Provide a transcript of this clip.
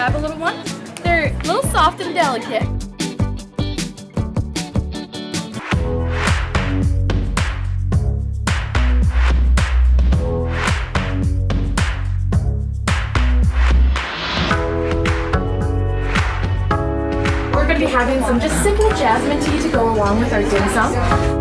grab a little one. They're a little soft and delicate. We're going to be having some just simple jasmine tea to go along with our dim sum.